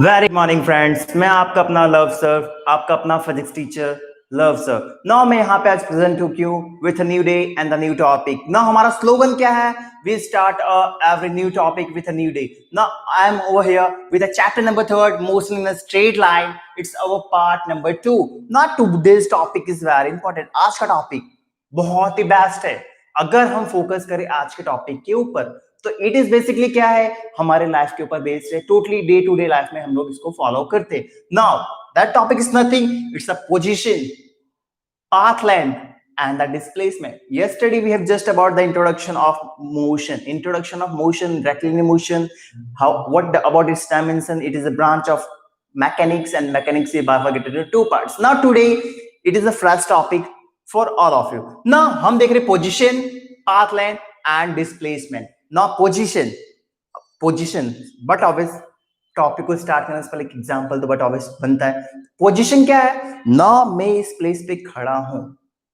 Very morning friends, मैं आपका अपना लव सर, आपका अपना physics teacher Lav sir. Now मैं यहाँ पे आज प्रेजेंट हूँ क्यों with a new day and the new topic. Now हमारा स्लोगन क्या है? We start every new topic with a new day. Now I am over here with a chapter number 3 motion in a straight line. It's our part number 2। Now today's topic is very important. आज का topic बहुत ही best है। अगर हम focus करें आज के topic के ऊपर तो इट इज बेसिकली क्या है, हमारे लाइफ के ऊपर बेस्ड है, totally day to day life में हम लोग इसको फॉलो करते हैं। Now that topic is nothing, it's a position, path length and the displacement. Yesterday we have just about the introduction of motion, rectilinear motion, how about its dimension. It is a branch of mechanics, and mechanics is bifurcated into two parts. Now today it is a fresh topic for all of you. Now हम देख रहे position, path length and displacement. Now position but obvious topic को start करने से पहले एक example तो but obvious बनता है। पोजीशन क्या है? ना मैं इस प्लेस पे खड़ा हूं,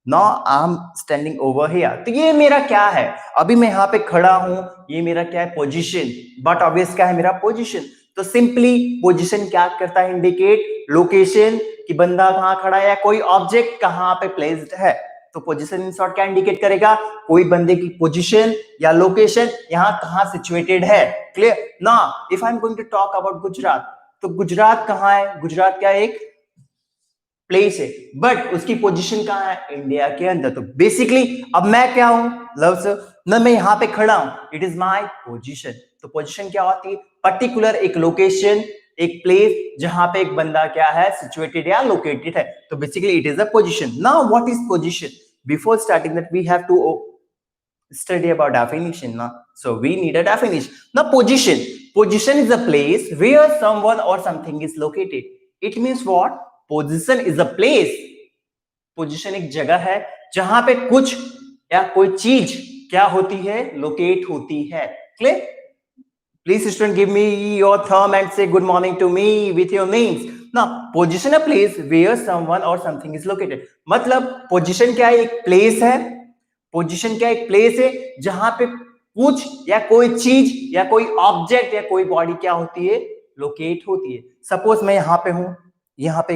ना I am standing over here. तो ये मेरा क्या है? अभी मैं यहाँ पे खड़ा हूं, ये मेरा क्या है? पोजीशन। बट ऑब्वियस क्या है मेरा? पोजीशन। तो सिंपली पोजीशन क्या करता है? इंडिकेट लोकेशन, कि बंदा कहाँ खड़ा है या कोई ऑब्जेक्ट कहाँ पे प्लेस्ड है। तो पोजीशन इन शॉर्ट क्या इंडिकेट करेगा? कोई बंदे की पोजीशन या लोकेशन यहाँ कहाँ सिचुएटेड है। क्लियर ना? If I am going to talk about Gujarat, तो गुजरात कहाँ है? गुजरात क्या एक प्लेस है, बट उसकी पोजीशन कहाँ है? इंडिया के अंदर। तो बेसिकली अब मैं क्या हूं? लव्स ना, मैं यहाँ पे खड़ा हूं, इट इज माय पोजीशन। तो पोजीशन क्या होती है? पर्टिकुलर एक लोकेशन, एक प्लेस जहां पे एक बंदा क्या है? सिचुएटेड या लोकेटेड है। तो basically it is a position. Now what is position? Before starting that we have to study about definition now, so we need a definition. Now position is a place where someone or something is located. It means what? Position is a place, position एक जगह है जहां पे कुछ या कोई चीज क्या होती है? लोकेट होती है। Clear? Please student give me your thumb and say good morning to me with your names. ना position a place where someone or something is located. मतलब पोजीशन क्या है? एक प्लेस है। पोजीशन क्या? एक प्लेस है जहां पे कुछ या कोई चीज या कोई ऑब्जेक्ट या कोई बॉडी क्या होती है? लोकेट होती है। सपोज मैं यहाँ पे हूं, यहाँ पे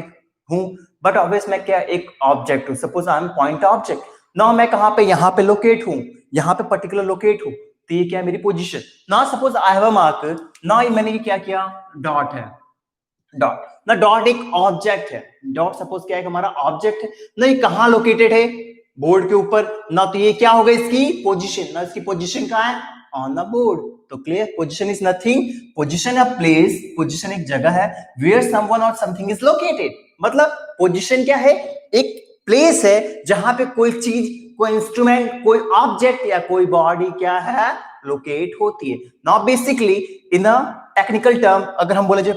हूं, बट ऑब्वियस मैं क्या? एक ऑब्जेक्ट हूं। Suppose I am point object. Now मैं कहां पे? यहाँ पे लोकेट हूं, यहाँ पे पर्टिकुलर लोकेट हूं। तो ये क्या है? मेरी position. Now suppose I have a marker. Now मैंने क्या किया? डॉट है, डॉट ना, डॉट एक ऑब्जेक्ट है। डॉट सपोज क्या है? हमारा ऑब्जेक्ट है ना। ये कहां लोकेटेड है? बोर्ड के ऊपर ना। तो ये क्या होगा? इसकी पोजीशन ना। इसकी पोजीशन कहां है? On the board. तो clear? Position is nothing, position a place, position एक जगह है where someone or something is located. मतलब पोजीशन क्या है? एक प्लेस है जहां पे कोई चीज, कोई इंस्ट्रूमेंट, कोई ऑब्जेक्ट या कोई बॉडी क्या है? लोकेट होती है। Now basically in a technical term अगर हम बोले,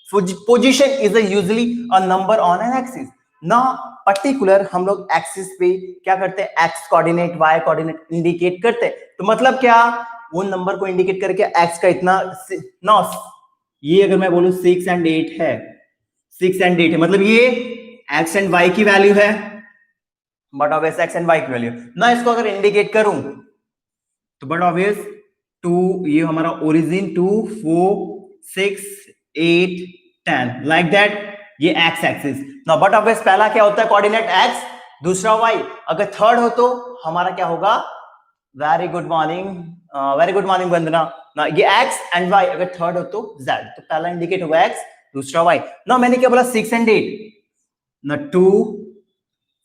position is usually a number on an axis. ना पर्टिकुलर हम लोग एक्सिस पे क्या करते हैं? X coordinate, Y coordinate indicate करते हैं। तो मतलब क्या? वो नंबर को इंडिकेट करके एक्स का इतना ना, ये अगर मैं बोलूं 6 एंड 8 है, 6 एंड 8 है, मतलब ये एक्स एंड वाई की वैल्यू है। But obvious X and Y की वैल्यू ना, इसको अगर इंडिकेट करूं तो बट ऑब्वियस 2, ये हमारा ओरिजिन 2 4 6 8 10 लाइक दैट, ये एक्स एक्सिस ना। बट ऑब्वियस पहला क्या होता है? कोऑर्डिनेट एक्स, दूसरा वाई। अगर थर्ड हो तो हमारा क्या होगा? Very good morning, very good morning Vandana ना। ये एक्स एंड वाई अगर थर्ड हो तो जेड। तो पहला इंडिकेट होगा एक्स, दूसरा वाई ना। मैंने क्या बोला? 6 एंड 8 ना, 2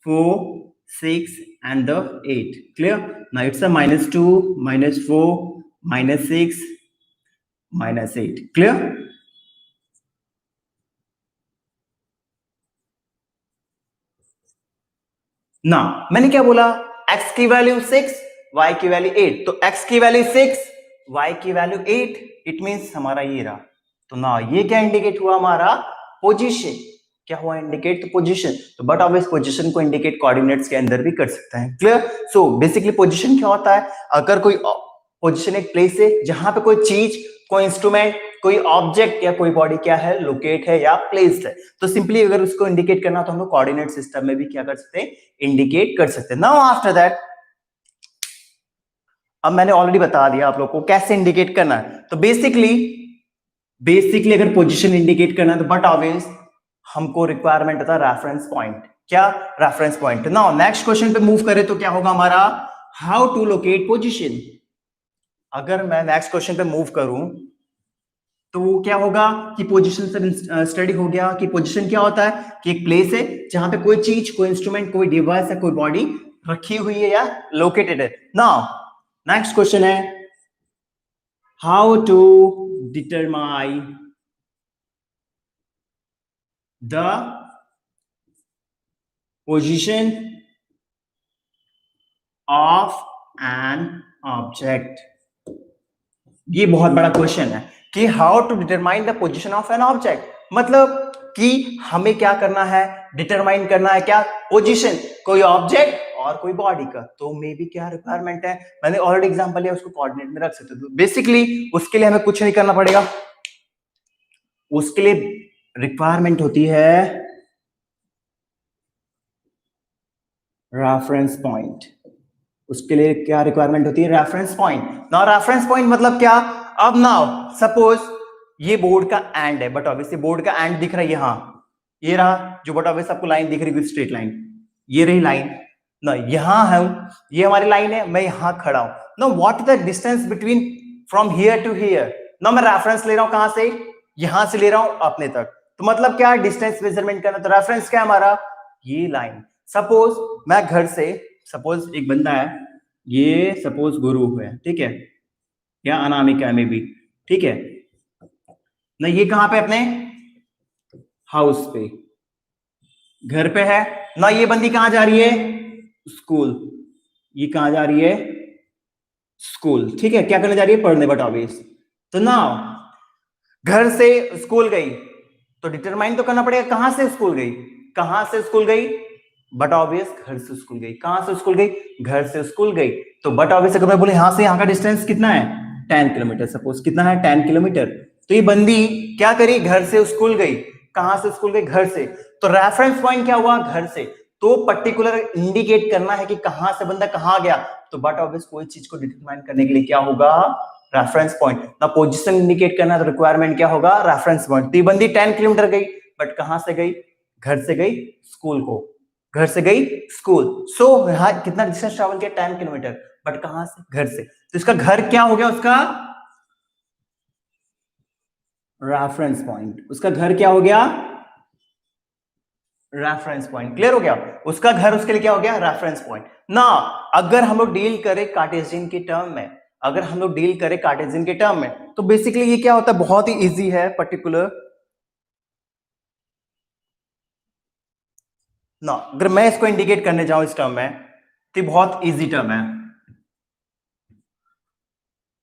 4 6 and the 8. Clear? Now it's a -2 -4 -6 -8. Clear? ना मैंने क्या बोला? x की वैल्यू 6, y की वैल्यू 8। तो x की वैल्यू 6, y की वैल्यू 8, इट मींस हमारा ये रहा। तो ना ये क्या इंडिकेट हुआ? हमारा पोजीशन। क्या हुआ? इंडिकेट तो पोजीशन। तो बट ऑब्वियस पोजीशन को इंडिकेट कोऑर्डिनेट्स के अंदर भी कर सकते हैं। क्लियर? सो बेसिकली पोजीशन क्या होता है? अगर कोई पोजीशन एक प्लेस है जहां पे कोई चीज, कोई इंस्ट्रूमेंट, कोई ऑब्जेक्ट या कोई बॉडी क्या है? लोकेट है या प्लेस्ड है। तो सिंपली अगर उसको इंडिकेट करना तो हम लोग कोऑर्डिनेट सिस्टम में भी क्या कर सकते हैं? इंडिकेट कर सकते हैं। नाउ आफ्टर दैट, अब मैंने ऑलरेडी बता दिया आप लोग को कैसे इंडिकेट करना है। तो बेसिकली बेसिकली अगर पोजीशन इंडिकेट करना है तो बट ऑब्वियस हमको रिक्वायरमेंट होता है रेफरेंस पॉइंट। क्या? Reference point. Now next question पे मूव करें तो क्या होगा हमारा, हाउ टू लोकेट पोजीशन। अगर मैं नेक्स्ट क्वेश्चन पे मूव करूं तो क्या होगा कि पोजीशन से स्टडी हो गया कि पोजीशन क्या होता है कि एक प्लेस है जहां पे कोई चीज, कोई इंस्ट्रूमेंट, कोई डिवाइस या कोई बॉडी रखी हुई है या लोकेटेड है। नाउ नेक्स्ट क्वेश्चन है, how to determine the position of an object. ये बहुत बड़ा क्वेश्चन है कि how to determine the position of an object, मतलब कि हमें क्या करना है, डिटरमाइन करना है क्या पोजीशन कोई ऑब्जेक्ट और कोई बॉडी का। तो मे बी क्या रिक्वायरमेंट है, मैंने ऑलरेडी एग्जांपल लिया, उसको कोऑर्डिनेट में रख सकते हो। बेसिकली उसके लिए हमें कुछ नहीं करना पड़ेगा, उसके लिए रिक्वायरमेंट होती है रेफरेंस पॉइंट। उसके लिए क्या रिक्वायरमेंट होती है, reference point. Now reference point मतलब क्या, अब नाउ सपोज ये बोर्ड का एंड है, बट ऑब्वियसली बोर्ड का एंड दिख रहा है यहां, ये रहा जो, बट ऑब्वियसली आपको लाइन दिख रही है, स्ट्रेट लाइन, ये रही लाइन ना, यहां है, ये हमारी लाइन है, मैं यहां खड़ा हूं ना। What is the distance between from here to here ना, मैं रेफरेंस ले रहा हूं कहां से, यहां से ले रहा हूं अपने तक, तो मतलब क्या डिस्टेंस मेजरमेंट करना, तो रेफरेंस क्या है हमारा, ये लाइन। सपोज मैं घर से, सपोज एक बंदा है, ये सपोज गुरु है, ठीक है, या अनामिका में भी, ठीक है ना, ये कहां पे अपने हाउस पे, घर पे है ना, ये बंदी कहां जा रही है, स्कूल, ये कहां जा रही है, स्कूल, ठीक है, क्या करने जा रही है, पढ़ने, बट ऑब्वियस। तो ना घर से स्कूल गई तो डिटरमाइन तो करना पड़ेगा कहां से स्कूल गई, कहां से स्कूल गई, बट ऑब्वियस घर से स्कूल गई, कहां से स्कूल गई, घर से स्कूल गई। तो बट ऑब्वियस अगर मैं बोले यहां से यहां का डिस्टेंस कितना है, 10 किलोमीटर, सपोज कितना है, 10 किलोमीटर। तो ये बंदी क्या करी, घर से स्कूल गई, कहां से स्कूल गई, घर से। तो रेफरेंस पॉइंट क्या हुआ, घर से। तो पर्टिकुलर इंडिकेट करना है कि कहां से बंदा कहां गया, तो बट ऑब्वियस कोई चीज को डिटरमाइन करने के लिए क्या होगा, रेफरेंस पॉइंट ना। पोजीशन इंडिकेट करना है तो रिक्वायरमेंट क्या होगा, रेफरेंस पॉइंट। तो ये बंदी 10 किलोमीटर गई, बट कहां से गई, घर से गई स्कूल को, घर से गई स्कूल। सो यहां कितना डिस्टेंस ट्रैवल किया, 10 किलोमीटर, बट कहां से, घर से। तो इसका घर क्या हो गया, उसका रेफरेंस पॉइंट, उसका घर क्या हो गया, रेफरेंस पॉइंट। क्लियर हो गया, उसका घर उसके लिए क्या हो गया, रेफरेंस पॉइंट ना। अगर हम लोग डील करें कार्टेशियन के टर्म में, अगर हम लोग डील करें कार्टेशियन के टर्म में, तो बेसिकली ये क्या होता है, बहुत ही इजी है, पर्टिकुलर ना। अगर मैं इसको इंडिकेट करने जाऊं इस टर्म में, तो बहुत इजी टर्म है।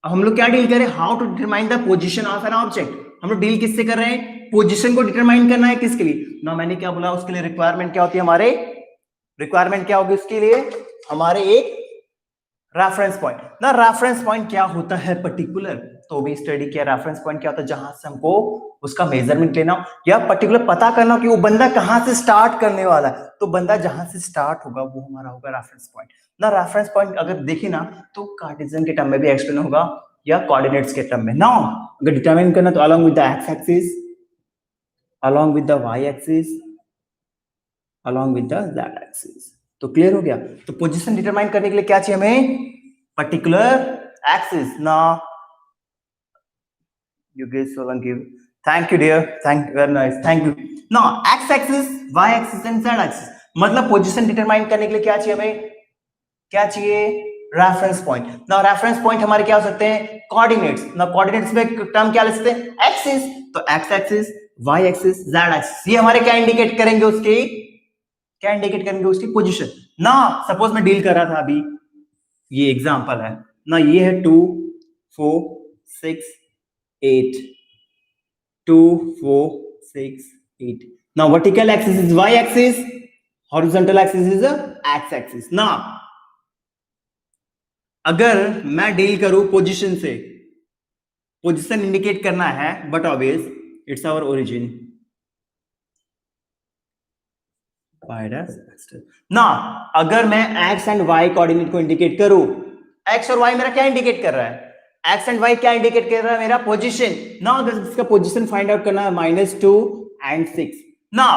हम लोग क्या डील करें, how to determine the position of an object. हम लोग डील किससे कर रहे हैं, पोजीशन को डिटरमाइन करना है, किसके लिए ना, मैंने क्या बोला, उसके लिए रिक्वायरमेंट क्या होती है, हमारे रिक्वायरमेंट क्या होगी उसके लिए, हमारे एक रेफरेंस पॉइंट ना। रेफरेंस पॉइंट क्या होता है पर्टिकुलर, तो भी स्टडी किया, रेफरेंस पॉइंट क्या होता है, जहां से हमको उसका मेजरमेंट लेना हो या पर्टिकुलर पता करना हो कि वो बंदा कहां से स्टार्ट करने वाला है। तो बंदा जहां से स्टार्ट होगा वो हमारा होगा रेफरेंस पॉइंट ना। रेफरेंस पॉइंट अगर देखिए ना तो कार्टेशियन के टर्म में भी एक्सप्लेन होगा या कोऑर्डिनेट्स के टर्म में ना। अगर डिटरमाइन करना तो along with the X axis, along with the Y axis, along with the Z axis. तो क्लियर हो गया। तो पोजीशन डिटरमाइन करने के लिए क्या चाहिए हमें, पर्टिकुलर एक्सिस ना। You guys so give. Thank you dear. Thank you, very nice. Thank you. Now x axis, y axis and z axis. मतलब पोजीशन डिटरमाइन करने के लिए क्या चाहिए हमें, क्या चाहिए, रेफरेंस पॉइंट ना। रेफरेंस पॉइंट हमारे क्या हो सकते हैं, कोऑर्डिनेट्स ना। कोऑर्डिनेट्स में टर्म क्या ले सकते हैं, एक्सिस, तो X axis, Y axis, Z axis, ये हमारे क्या इंडिकेट करेंगे, उसकी क्या इंडिकेट करेंगे, उसकी पोजीशन ना। सपोज मैं डील कर रहा था अभी, ये एग्जांपल है ना, ये है 2 4 6 8 2 4 6 8 now vertical axis is y axis, horizontal axis is x axis ना। अगर मैं डील करूं पोजीशन से, पोजीशन इंडिकेट करना है, but obvious it's our origin ना। अगर मैं x एंड y कोऑर्डिनेट को इंडिकेट करूं, x और y मेरा क्या इंडिकेट कर रहा है, एक्स एंड वाई क्या इंडिकेट कर रहा है? मेरा पोजीशन। ना अगर इसका पोजीशन फाइंड आउट करना है -2 एंड 6, ना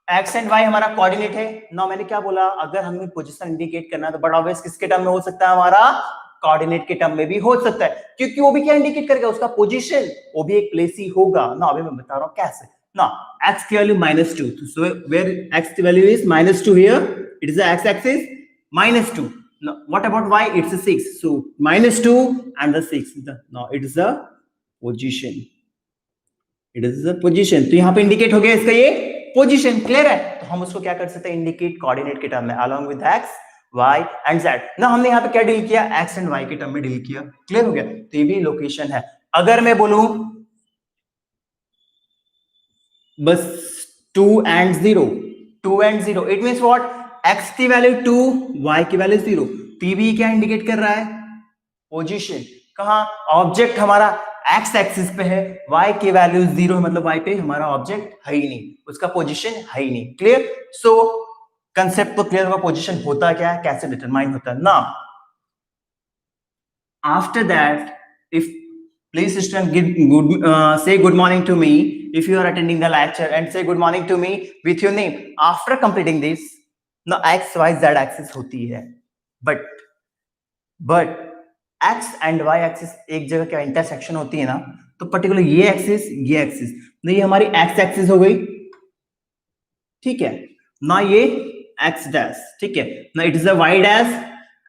एक्स एंड वाई हमारा कोऑर्डिनेट है ना। मैंने क्या बोला, अगर हमें पोजीशन इंडिकेट करना है तो बट ऑब्वियस किसके टर्म में हो सकता है? हमारा कोऑर्डिनेट के टर्म में भी हो सकता है, क्योंकि वो भी क्या इंडिकेट करेगा? उसका पोजीशन, वो भी एक प्लेस ही होगा ना। अभी मैं बता रहा हूं कैसे ना। x की वैल्यू -2, so where x की value is -2 here, it is the x axis -2. Now what about y? It's a 6, so -2 and the 6. Now it is the position, it is the position. तो यहाँ पे indicate हो गया इसका ये position. Clear है? तो हम उसको क्या कर सकते हैं? इंडिकेट कोऑर्डिनेट के टर्म में along with x y and z ना। हमने यहाँ पे क्या डील किया? x एंड y के टर्म में डील किया। क्लियर हो गया? तो ये भी लोकेशन है। अगर मैं बोलूं बस 2 and 0, 2 and 0, it means what? x की वैल्यू 2, y की वैल्यू 0, तो ये भी क्या इंडिकेट कर रहा है? पोजीशन। कहां? ऑब्जेक्ट हमारा x एक्सिस पे है, y की वैल्यू 0 है, मतलब y पे हमारा ऑब्जेक्ट है ही नहीं, उसका पोजीशन है ही नहीं। क्लियर? सो कंसेप्ट तो क्लियर होगा, पोजीशन होता क्या है, कैसे डिटरमाइन होता है ना। After that, if please system give say good morning to me if you are attending the lecture, and say good morning to me with your name. After completing this, now x y z axis होती है, but x and y axis एक जगह क्या intersection होती है ना, तो particular ये एक्सिस ना, ये हमारी x एक्सिस हो गई, ठीक है ना, ये x डैश, ठीक है ना, it is a y dash,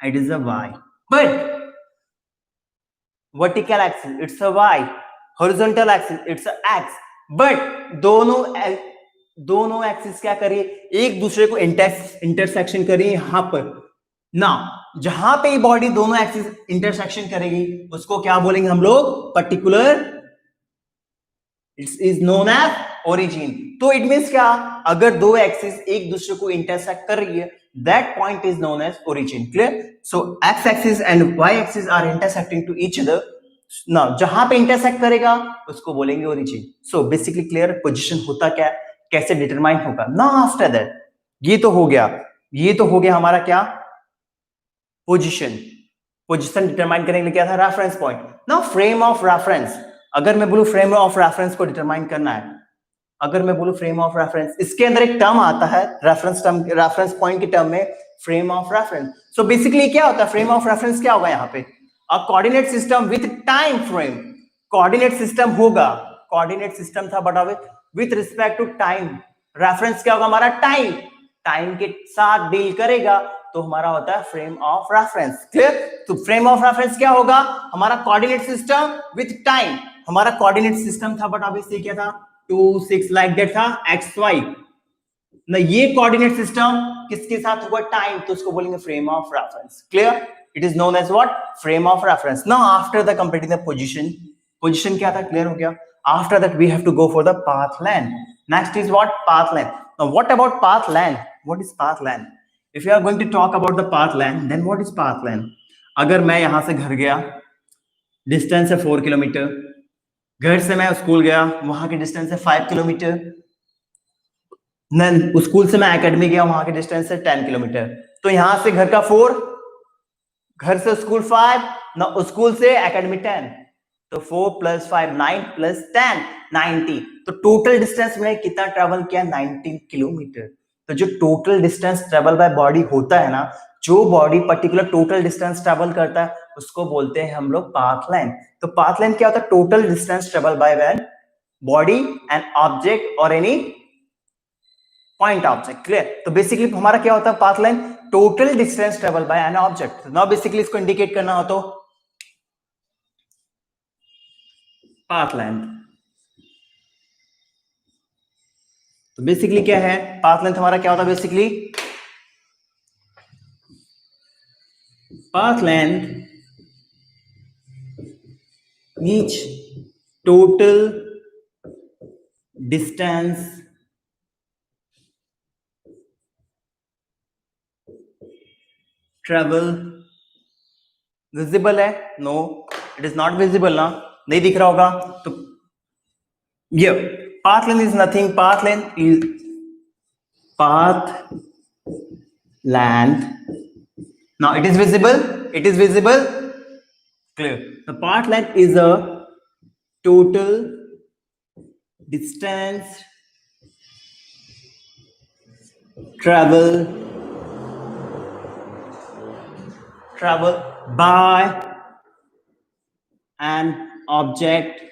it is a y, but vertical axis it's a y, horizontal axis it's a x, but दोनों एक्सिस क्या करिए? एक दूसरे को इंटरसेक्शन करिए यहां पर ना। जहां पे बॉडी दोनों एक्सिस इंटरसेक्शन करेगी उसको क्या बोलेंगे हम लोग? Particular, it is known as origin. तो इट मींस क्या? अगर दो एक्सिस एक दूसरे को इंटरसेक्ट कर रही है, that point is known as origin. Clear? So x axis and y axis are intersecting to each other. Now जहां पे इंटरसेक्ट करेगा उसको बोलेंगे origin. So basically clear, position होता क्या है, कैसे डिटरमाइन होगा ना। आफ्टर दैट, ये तो हो गया हमारा क्या? पोजीशन। पोजीशन डिटरमाइन करने के लिए क्या था? Reference point. Now frame of reference, अगर मैं बोलूं फ्रेम ऑफ रेफरेंस को डिटरमाइन करना है, अगर मैं बोलूं फ्रेम ऑफ रेफरेंस, इसके अंदर एक टर्म आता है रेफरेंस पॉइंट के टर्म में, frame of reference. So basically क्या होता है? फ्रेम ऑफ रेफरेंस क्या होगा यहाँ पे? A coordinate system with time frame. Coordinate system होगा, कोऑर्डिनेट सिस्टम था but with respect to time. Reference क्या होगा? हमारा टाइम के साथ डील करेगा, तो हमारा होता है फ्रेम ऑफ रेफरेंस। क्लियर? तो फ्रेम ऑफ रेफरेंस क्या होगा? हमारा कोऑर्डिनेट सिस्टम विथ टाइम। हमारा कोऑर्डिनेट सिस्टम था बट ऑब्वियसली क्या था? 2 6 लाइक दैट था, एक्स वाई ना। ये कोऑर्डिनेट सिस्टम किसके साथ हुआ? टाइम, तो उसको बोलेंगे frame of reference. Clear? It is known as what? Frame of reference. Now after the completing the position क्या था? क्लियर हो गया। After that we have to go for the path length. Next is what? Path length. Now what about path length? What is path length? If you are going to talk about the path length, then what is path length? अगर मैं यहां से घर गया, distance है 4 kilometre, घर से मैं स्कूल गया, वहां की डिस्टेंस है 5 किलोमीटर, स्कूल से मैं एकेडमी गया, वहां की डिस्टेंस है 10 किलोमीटर। तो यहां से घर का 4, घर से स्कूल 5 ना, स्कूल से एकेडमी 10, तो 4 + 5 9 + 10 90। तो टोटल डिस्टेंस में कितना ट्रेवल किया? 19 किलोमीटर। तो जो total distance travel by body होता है ना, जो body particular total distance travel करता है उसको बोलते हैं हम लोग पाथ लेंथ। तो पाथ लेंथ क्या होता है? Total distance travel by an body, an object or any point object. Clear? तो बेसिकली हमारा क्या होता है? Path length, total distance travel by an object. Now basically इसको इंडिकेट करना हो तो पाथ लेंथ। तो बेसिकली क्या है पाथ लेंथ? हमारा क्या होता है basically? Path length each total distance travel visible है? No, it is not visible ना, नहीं दिख रहा होगा। तो ये path length is nothing, path length, now it is visible, Clear. The path length is a total distance travel by an object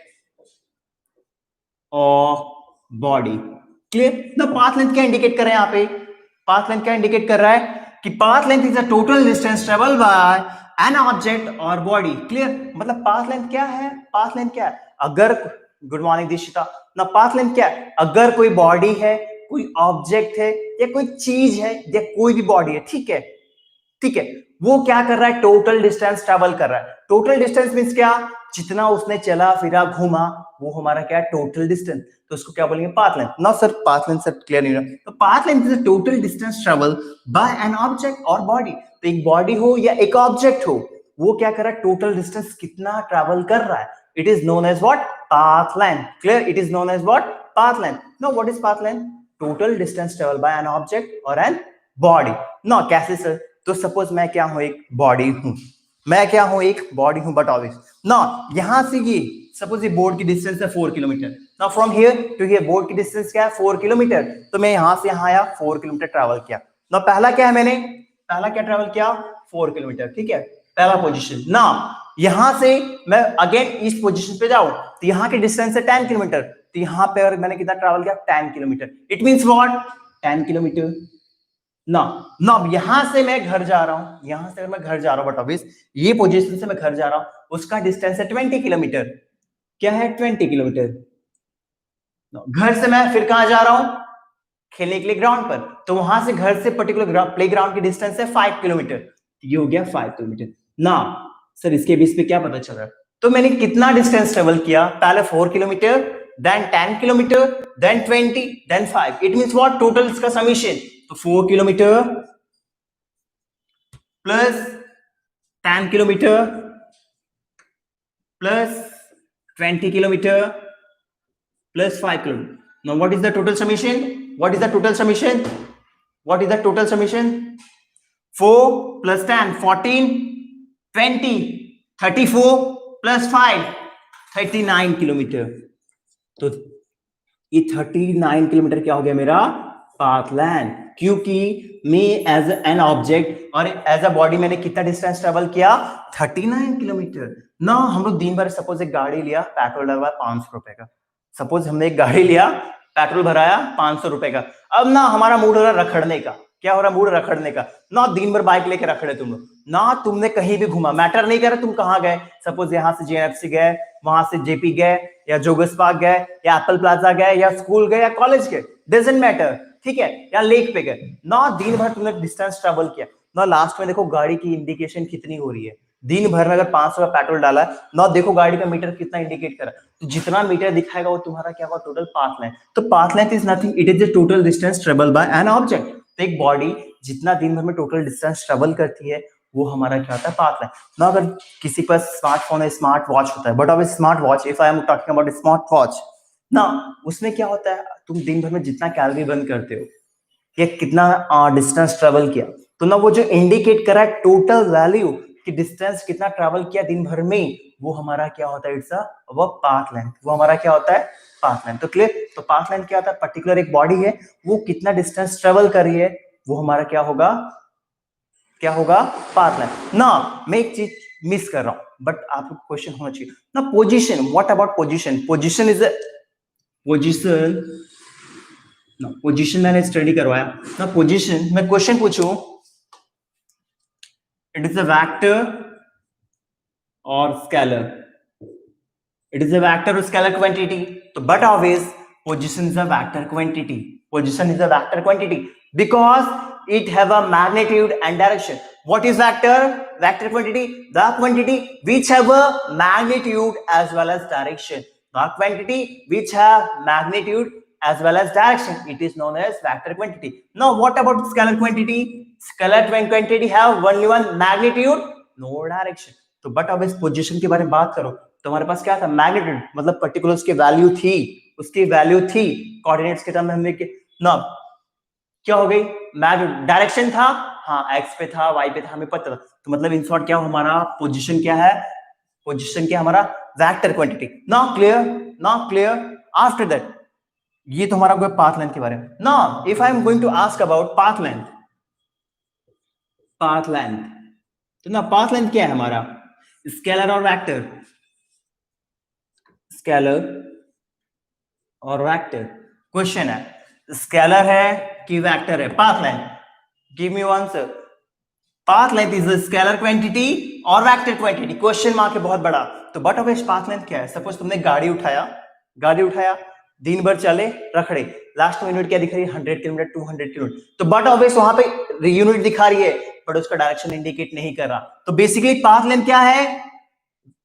or body. Clear? The path length क्या indicate कर रहा है यहाँ पे? पाथ लेंथ क्या indicate कर रहा है कि path length is a total distance travel by an object or body. Clear? मतलब पाथ लेंथ क्या है? पाथ लेंथ क्या है? अगर, गुड मॉर्निंग दीक्षिता, ना पाथ लेंथ क्या है? अगर कोई बॉडी है, कोई ऑब्जेक्ट है, या कोई चीज है, या कोई भी बॉडी है, ठीक है, ठीक है, वो क्या कर रहा है? टोटल डिस्टेंस ट्रेवल कर रहा है. टोटल डिस्टेंस मींस क्या? जितना उसने चला फिरा घूमा वो हमारा क्या है? Total distance. तो उसको क्या बोलेंगे? Path length. No sir, path length sir clear नहीं है. तो path length is a total distance travel by an object or body. तो एक बॉडी हो या एक ऑब्जेक्ट हो, वो क्या कर रहा है? टोटल डिस्टेंस कितना ट्रेवल कर रहा है. It is known as what? Path length. Clear? It is known as what? Path length. No, what is path length? Total distance travel by an object or an body. No, कैसे sir? तो suppose मैं क्या हूं? एक body हूं. मैं क्या हूं? एक बॉडी हूं. बट ऑब्वियस ना, यहां से ये सपोज ये बोर्ड की डिस्टेंस है 4 किलोमीटर. ना from here to here board की डिस्टेंस क्या है? 4 किलोमीटर. तो मैं यहां से यहां आया, 4 किलोमीटर ट्रैवल किया. ना पहला क्या है? मैंने पहला क्या ट्रैवल किया? 4 किलोमीटर. ठीक है, पहला पोजीशन. ना यहां से मैं अगेन इस पोजीशन पे जाऊं तो यहां की डिस्टेंस है 10 किलोमीटर. तो यहां पे और मैंने कितना ट्रैवल किया? 10 kilometre. It means what? 10 kilometre. ना ना यहां से मैं घर जा रहा हूं, यहां से मैं घर जा रहा हूं, बट ऑब्वियस ये पोजीशन से मैं घर जा रहा हूं, उसका डिस्टेंस है 20 किलोमीटर. क्या है? 20 किलोमीटर. घर से मैं फिर कहां जा रहा हूं? खेलने के लिए ग्राउंड पर. तो वहां से घर से पर्टिकुलर प्ले ग्राउंड की डिस्टेंस है 5 किलोमीटर. ये हो गया 5 किलोमीटर. ना सर, इसके बीच पे क्या पता चल रहा है? तो मैंने कितना डिस्टेंस ट्रेवल किया? पहले 4 kilometre, then 10 kilometre, then 20, then 5. It means what? Total इसका समीशन. तो 4 kilometre plus 10 kilometre plus 20 kilometre plus 5 kilometers. Now what is the total summation? What is the total summation? What is the total summation? 4 plus 10, 14, 20, 34 plus 5, 39 kilometre. तो ये 39 kilometre क्या हो गया मेरा? Path length. क्योंकि मैं एज एन ऑब्जेक्ट और as a body मैंने कितना डिस्टेंस ट्रेवल किया? 39 किलोमीटर. ना हम लोग दिन भर सपोज एक गाड़ी लिया, पेट्रोल डलवाया 500 रुपए का. सपोज हमने एक गाड़ी लिया, पेट्रोल भराया 500 रुपए का. अब ना हमारा मूड हो रहा है रखड़ने का. क्या हो रहा? मूड रखड़ने का. ना दिन भर बाइक लेके रखड़े तुम लोग. ना तुमने कहीं भी घूमा, मैटर नहीं कर रहा तुम कहां गए. सपोज यहां से जेएनएफसी गए, वहां से जेपी गए, या जोगस पार्क गए, या एप्पल प्लाजा गए, या स्कूल गए, या कॉलेज गए, डजंट मैटर. ठीक है, या लेक पे गए. ना दिन भर तुमने डिस्टेंस ट्रेवल किया. ना लास्ट में देखो गाड़ी की इंडिकेशन कितनी हो रही है. दिन भर में अगर 500 का पेट्रोल डाला है ना, देखो गाड़ी का मीटर कितना इंडिकेट कर रहा है. तो जितना मीटर दिखाएगा वो तुम्हारा क्या होगा? Total path length. तो path length is nothing, it is the total distance travel by an object. तो एक बॉडी जितना दिन भर में टोटल डिस्टेंस ट्रेवल करती है वो हमारा क्या होता है? Path length. ना अगर किसी पास स्मार्टफोन है, स्मार्ट वॉच होता है, बट अब smart watch, if I am talking about smart watch, ना उसमें क्या होता है? तुम दिन भर में जितना कैलोरी बर्न करते हो या कितना डिस्टेंस ट्रेवल किया, तो ना वो जो इंडिकेट कर रहा है टोटल वैल्यू कि डिस्टेंस कितना ट्रेवल किया दिन भर में, वो हमारा क्या होता है? इट्स अ वो पाथ लेंथ. वो हमारा क्या होता है? Path length. तो क्लियर? तो पाथ लेंथ क्या होता है? पर्टिकुलर एक बॉडी है, वो कितना डिस्टेंस ट्रेवल कर रही है, वो हमारा क्या होगा? क्या होगा? Path length. ना मैं एक चीज मिस कर रहा हूं, बट आपको क्वेश्चन होना चाहिए ना. Position, what about position? Position is position ना, पोजीशन मैंने स्टडी करवाया ना. पोजीशन मैं क्वेश्चन पूछूं, it is a vector or scalar. It is a vector or scalar quantity. तो but obvious position is a vector quantity. Position is a vector quantity because it have a magnitude and direction. What is vector? Vector quantity, the quantity which have a magnitude as well as direction. The quantity which have magnitude as well as direction, it is known as vector quantity. Now what about scalar quantity? Scalar quantity have only one magnitude, no direction. तो but अब इस position के बारे में बात करो तो हमारे पास क्या था? मैग्नीट्यूड, मतलब पर्टिकुलर उसकी वैल्यू थी, उसकी वैल्यू थी कोऑर्डिनेट्स के टर्म में हमने ना क्या हो गई? मैग्नीट्यूड. डायरेक्शन था, हाँ एक्स पे था, वाई पे था, हमें पता था. तो मतलब इन शॉर्ट क्या हमारा पोजीशन क्या है? पोजीशन क्या हमारा vector quantity. Now clear after that ये तो हमारा पाथ लेंथ के बारे में। Now if I am going to ask about path length तो ना पाथ लेंथ क्या है हमारा, scalar or vector, scalar or vector. Question है स्केलर है कि वेक्टर है path length, give me answer. Path length is a scalar quantity or vector quantity, question mark है बहुत बड़ा। तो बट ऑफ पाथ लेंथ क्या है, सपोज तुमने गाड़ी उठाया दिन भर चले रखड़े, लास्ट में यूनिट क्या दिख रही है 100 किलोमीटर 200 किलोमीटर, तो बट ऑफ वहां पे यूनिट दिखा रही है बट उसका डायरेक्शन इंडिकेट नहीं कर रहा। तो बेसिकली पाथ लेंथ क्या है,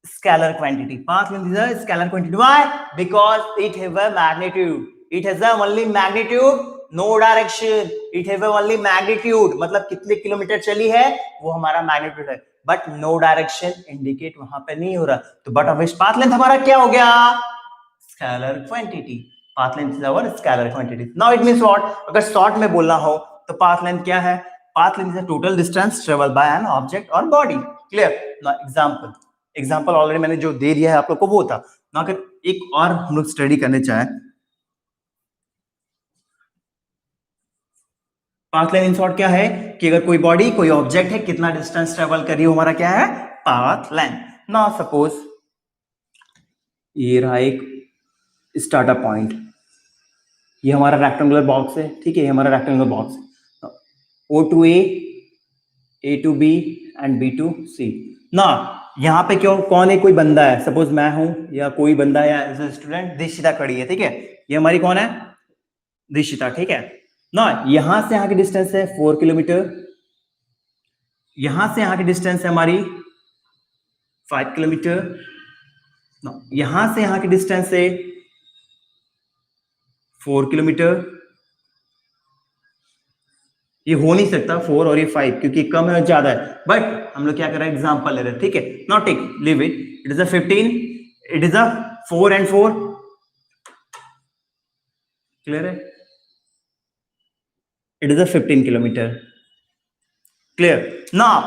scalar quantity. Path length is a scalar quantity. Why? Because it have a magnitude. It has a only magnitude, no direction. It have a only magnitude. मतलब कितने kilometre चली है वो हमारा मैग्नीट्यूड है, but no direction indicate वहां पे नहीं हो रहा। तो बट ऑफ पाथ लेंथ हमारा क्या हो गया, scalar quantity. Path length is our scalar quantity. Now it means what, अगर शॉर्ट में बोलना हो तो पाथ लेंथ क्या है, path length is the total distance travel by an object or body. Clear. Now example already मैंने जो दे दिया है आप लोग को वो था ना। अगर एक और हम लोग स्टडी करने चाहें, पाथ लेंथ इन शॉर्ट क्या है कि अगर कोई बॉडी कोई ऑब्जेक्ट है कितना डिस्टेंस ट्रेवल कर रही है, हमारा क्या है पाथ लेंथ। ना सपोज ये रहा एक स्टार्टअप पॉइंट, ये हमारा रेक्टेंगुलर बॉक्स है, ठीक है, ये हमारा rectangular box O to A, A to B and B to C। ना यहाँ पे क्यों कौन है, कोई बंदा है, सपोज मैं हूं या कोई बंदा है, एज ए स्टूडेंट दिशिता खड़ी है, ठीक है, ये हमारी कौन है दिशिता, ठीक है ना। यहां से यहाँ की डिस्टेंस है 4 किलोमीटर, यहां से यहाँ की डिस्टेंस है हमारी 5 किलोमीटर, यहां से यहाँ की डिस्टेंस है 4 किलोमीटर। ये हो नहीं सकता 4 और ये 5 क्योंकि कम है और ज्यादा है, बट हम लोग क्या कर रहे हैं एग्जांपल ले रहे हैं, ठीक है। Not take leave it, it is a 15, it is a 4 and 4, clear है, it is a 15 kilometre. Clear. Now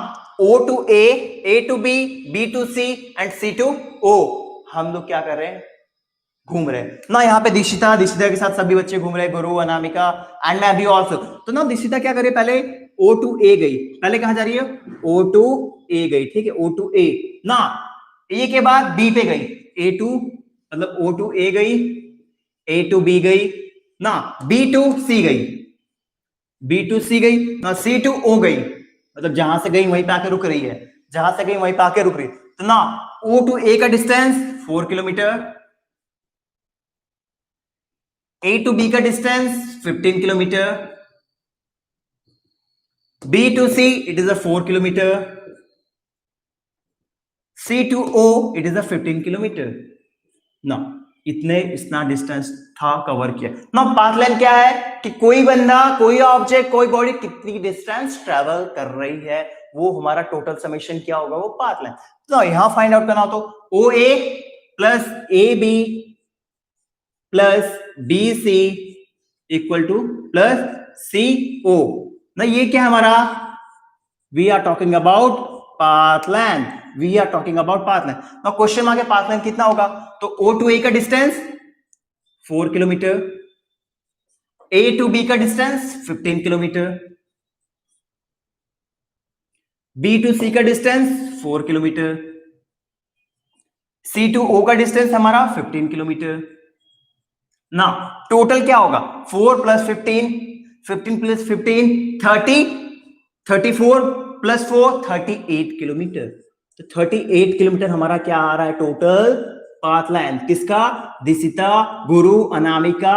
O to A to B, B to C and C to O हम लोग क्या कर रहे हैं घूम रहे हैं ना। यहाँ पे दिशिता के साथ सभी बच्चे घूम रहे हैं, गुरु अनामिका एंड मैं भी ऑल्सो। तो ना दिशिता क्या करे, पहले O to A गई, पहले कहां जा रही है O to A गई, ठीक है, O to A ना, A के बाद B पे गई, A to मतलब O to A गई, A to B गई ना, B to C गई, B to C गई ना, C to O गई, मतलब जहां से गई वहीं पे आके रुक रही है, जहां से गई वहीं पे आके रुक रही है। तो ना O to A का distance 4 kilometre, A to B का distance 15 kilometre, B to C it is a 4 kilometre, C to O it is a 15 kilometre ना। इतना डिस्टेंस था कवर किया ना। पाथ लेंथ क्या है कि कोई बंदा कोई ऑब्जेक्ट कोई बॉडी कितनी डिस्टेंस ट्रेवल कर रही है, वो हमारा टोटल समेशन क्या होगा, वो पाथ लेंथ। तो यहां फाइंड आउट करना हो तो OA plus AB plus BC equal to plus CO ना। ये क्या है हमारा, we are talking about path length, we are talking about path length. Now question mark है पाथ लेंथ कितना होगा, तो O to A का distance 4 kilometre, A to B का distance 15 kilometre, B to C का distance 4 kilometre, C to O का distance हमारा 15 kilometre ना। टोटल क्या होगा 4 प्लस 15, 15 प्लस 15 30, 34 प्लस 4 38 किलोमीटर। तो 38 किलोमीटर हमारा क्या आ रहा है टोटल पाथ लेंथ, किसका, दिशिता, गुरु, अनामिका,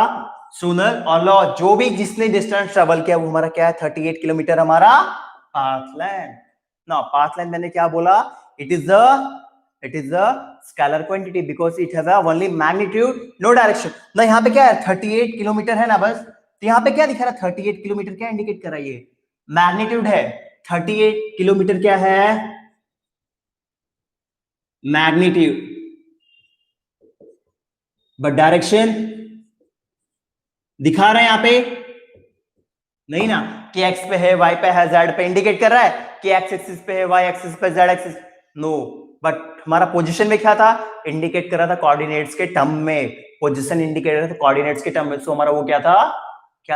सुनल और लॉ, जो भी जिसने डिस्टेंस ट्रेवल किया वो हमारा क्या है 38 किलोमीटर हमारा पाथ लेंथ ना। पाथ लेंथ मैंने क्या बोला, it is a scalar quantity because it has only magnitude no direction ना। यहाँ पे क्या है 38 किलोमीटर है ना बस, तो यहाँ पे क्या दिखा रहा है 38 किलोमीटर क्या इंडिकेट कर रहा है, ये मैग्नीट्यूड है। 38 किलोमीटर क्या है मैग्नीट्यूड, बट डायरेक्शन दिखा रहे हैं यहां पे नहीं ना, कि एक्स पे है वाई पे है जेड पे इंडिकेट कर रहा है कि एक्स एक्सिस पे है वाई एक्सिस पे जेड एक्सिस, नो बट हमारा पोजीशन में क्या था, इंडिकेट कर रहा था कोऑर्डिनेट्स के टर्म में, पोजीशन इंडिकेट कर रहा था कोऑर्डिनेट्स के टर्म में, सो हमारा वो क्या था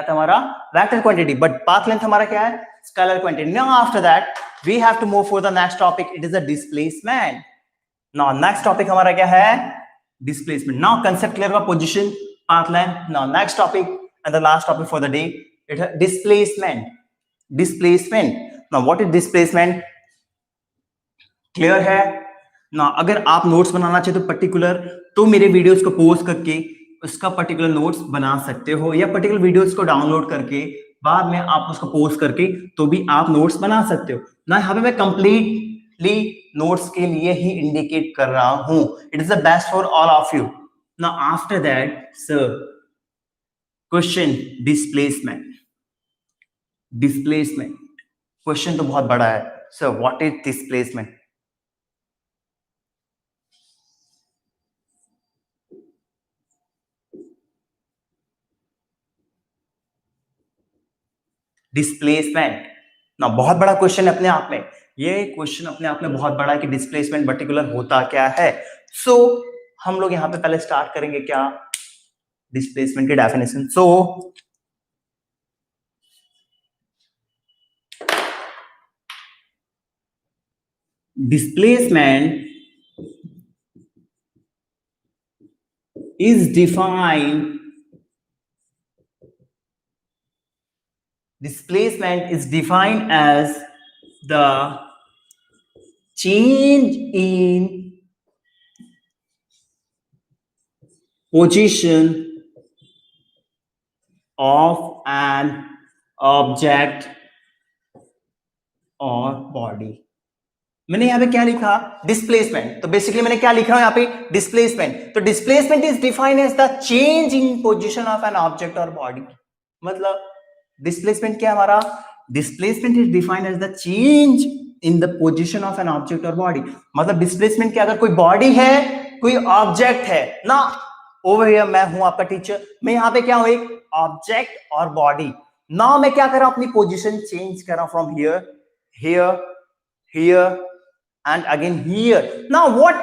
हमारा vector quantity, but path length हमारा क्या है, scalar quantity. Now after that we have to move for the next topic, it is a displacement. Now next topic हमारा क्या है, डिस्प्लेसमेंट। नाउ कंसेप्ट क्लियर हुआ, position, path length. Now next topic and the last topic for the day, it है displacement. Displacement, now what is displacement, clear है ना। अगर आप notes बनाना चाहते हो पर्टिकुलर, तो मेरे वीडियोस को पोस्ट करके उसका पर्टिकुलर नोट्स बना सकते हो, या पर्टिकुलर वीडियोस को डाउनलोड करके बाद में आप उसको पोस्ट करके तो भी आप नोट्स बना सकते हो ना। यहाँ पे मैं कंप्लीटली नोट्स के लिए ही इंडिकेट कर रहा हूं, it is the best for all of you. ना after that sir, question displacement. Displacement question तो बहुत बड़ा है sir, what is displacement. Displacement ना बहुत बड़ा क्वेश्चन है अपने आप में, ये क्वेश्चन अपने आप में बहुत बड़ा है कि डिस्प्लेसमेंट पर्टिकुलर होता क्या है। सो हम लोग यहाँ पे पहले स्टार्ट करेंगे क्या, डिस्प्लेसमेंट की definition. So displacement is defined, displacement is defined as the change in position of an object or body। मैंने यहाँ पे क्या लिखा, डिस्प्लेसमेंट, तो बेसिकली मैंने क्या लिखा है यहाँ पे, डिस्प्लेसमेंट। तो displacement is defined as the change in position of an object or body. मतलब डिस्प्लेसमेंट क्या है हमारा, displacement is defined as the change in the position of an object or body. मतलब डिस्प्लेसमेंट क्या, अगर कोई बॉडी है, कोई ऑब्जेक्ट है ना, ओवर हियर मैं हूं आपका टीचर, मैं यहाँ पे क्या हूं, एक ऑब्जेक्ट और बॉडी। नाउ मैं क्या कर रहा हूं, अपनी पोजीशन चेंज कर रहा हूं from here, here, here and again here। Now what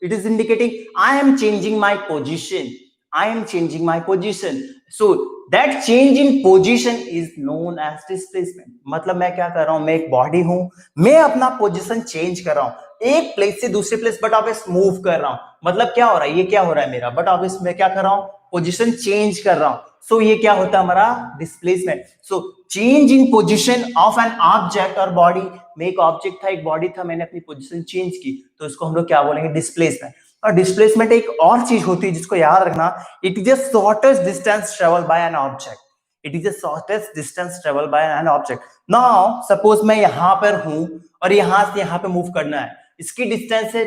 it is indicating, I am changing my position, I am changing my position, so that change in position is known as displacement। मतलब मैं क्या कर रहा हूं, मैं एक body हूं, मैं अपना पोजीशन चेंज कर रहा हूं एक प्लेस से दूसरे प्लेस, बट ऑब्वियस मूव कर रहा हूं। मतलब क्या हो रहा है, ये क्या हो रहा है मेरा, बट ऑब्वियस मैं क्या कर रहा हूं, पोजीशन चेंज कर रहा हूं। सो ये क्या होता है हमारा, displacement. So change in position of an object or body, में एक ऑब्जेक्ट था, एक बॉडी था, मैंने अपनी पोजीशन चेंज की, तो इसको हम लोग क्या बोलेंगे, डिस्प्लेसमेंट। और डिस्प्लेसमेंट एक और चीज होती है जिसको याद रखना, it is the shortest distance travel by an object, it is the shortest distance travel by an object. Now suppose मैं यहां पर हूं और यहां से यहां पे मूव करना है, इसकी डिस्टेंस है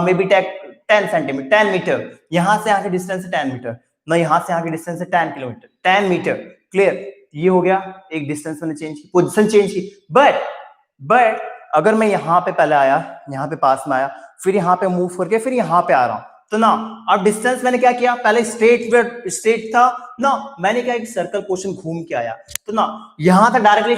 मे बी 10 सेंटीमीटर, 10 मीटर, यहां से यहां की डिस्टेंस है 10 मीटर, ना यहां से यहां की डिस्टेंस है 10 किलोमीटर, 10 मीटर, क्लियर। ये हो गया एक डिस्टेंस मैंने चेंज की, पोजीशन चेंज की। बट अगर मैं यहां पे पहले आया, यहां पे पास में आया, फिर यहां पे मूव करके फिर यहां पे आ रहा हूं, तो ना अब डिस्टेंस मैंने क्या किया, पहले स्ट्रेट था ना, मैंने क्या एक सर्कल पोर्शन घूम के आया, तो ना यहां था डायरेक्टली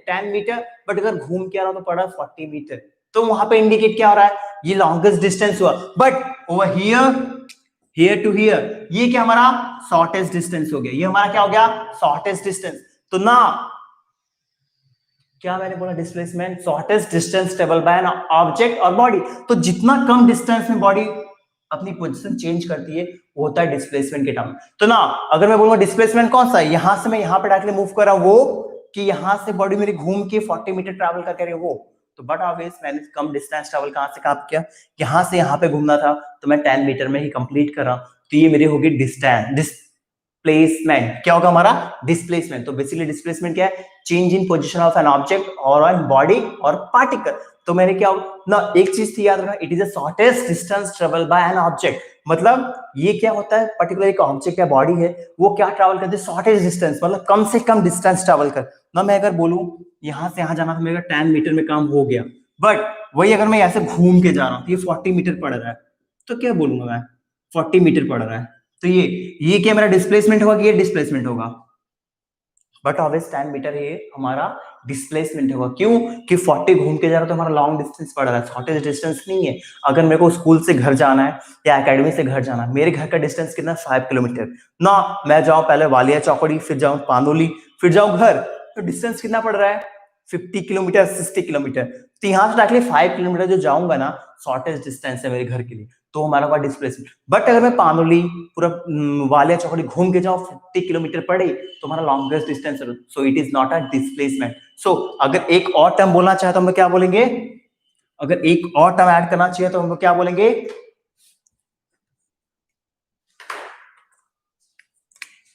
10 मीटर, बट अगर घूम के आ रहा हूं तो पड़ा 40 मीटर, तो वहां पे इंडिकेट क्या हो रहा है, ये लॉन्गेस्ट डिस्टेंस हुआ। But over here to here, ये क्या हमारा शॉर्टेस्ट डिस्टेंस हो गया, ये हमारा क्या हो गया, शॉर्टेस्ट डिस्टेंस। तो ना क्या मैंने बोला, displacement, shortest distance travel by an object or body. तो जितना कम डिस्टेंस में बॉडी अपनी पोजीशन चेंज करती है वो होता है डिस्प्लेसमेंट के टर्म। तो ना अगर मैं बोलूंगा डिस्प्लेसमेंट कौन सा है, यहां से मैं यहां पे डायरेक्टली मूव कर रहा हूं, वो कि यहां से बॉडी मेरी घूम के 40 मीटर ट्रैवल करके रही है वो, तो बट ऑब्वियस मैंने कम डिस्टेंस ट्रैवल कहां से कहां किया, यहां से यहां पे घूमना था, तो मैं 10 मीटर में ही कंप्लीट कर रहा हूं, तो ये मेरी होगी डिस्टेंस, डिस्प्लेसमेंट। क्या होगा हमारा, डिस्प्लेसमेंट। तो बेसिकली डिस्प्लेसमेंट क्या है, change in position of an object or an body और पार्टिकल। तो मैंने क्या ना एक चीज थी याद रखना, it is the shortest distance travel by an object. मतलब ये क्या होता है, पर्टिकुलर एक ऑब्जेक्ट या बॉडी है, वो क्या ट्रैवल करती है, शॉर्टेस्ट डिस्टेंस, मतलब कम से कम डिस्टेंस ट्रैवल कर ना। मैं अगर बोलूं यहां से यहां जाना था मेरा 10 मीटर में काम हो गया, बट वही अगर मैं ऐसे घूम के जा रहा हूं तो ये 40 मीटर पड़ रहा है, तो क्या बोलूंगा मैं, 40 मीटर पड़ रहा है, तो ये क्या मेरा डिस्प्लेसमेंट होगा कि ये डिस्प्लेसमेंट होगा, बट ऑब्वियस 10 मीटर ये हमारा डिस्प्लेसमेंट होगा। क्यों? कि 40 घूम के जा रहा है तो हमारा लॉन्ग डिस्टेंस पड़ रहा है, शॉर्टेज डिस्टेंस नहीं है। अगर मेरे को स्कूल से घर जाना है या एकेडमी से घर जाना है, मेरे घर का डिस्टेंस कितना 5 किलोमीटर ना, मैं जाऊं पहले वालिया चौकड़ी, फिर जाऊं पानोली, फिर जाऊं घर, तो डिस्टेंस कितना पड़ रहा है? 50 किलोमीटर, 60 किलोमीटर। तो यहाँ से डायरेक्टली 5 किलोमीटर जो जाऊंगा ना, शॉर्टेज डिस्टेंस है मेरे घर के लिए, तो हमारा हुआ डिस्प्लेसमेंट। बट अगर मैं पानोली पूरा वालिया चौकड़ी घूम के जाऊं 50 किलोमीटर पड़े, तो हमारा लॉन्गेस्ट डिस्टेंस है, so it is not a displacement. So अगर एक और टर्म बोलना चाहे तो हम क्या बोलेंगे? अगर एक और टर्म ऐड करना चाहिए तो हम क्या बोलेंगे?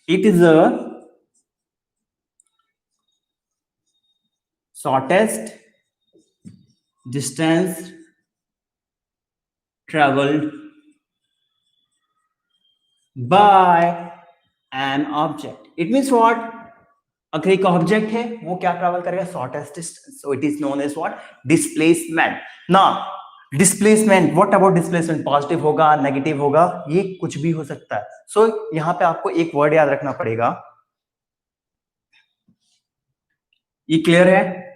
It is a shortest distance traveled by an object. It means what? अगर एक ऑब्जेक्ट है वो क्या ट्रैवल करेगा? Shortest distance, so it is known as what? Displacement. ना displacement, what about displacement? Positive होगा, नेगेटिव होगा, ये कुछ भी हो सकता है। सो यहाँ पे आपको एक वर्ड याद रखना पड़ेगा। ये क्लियर है?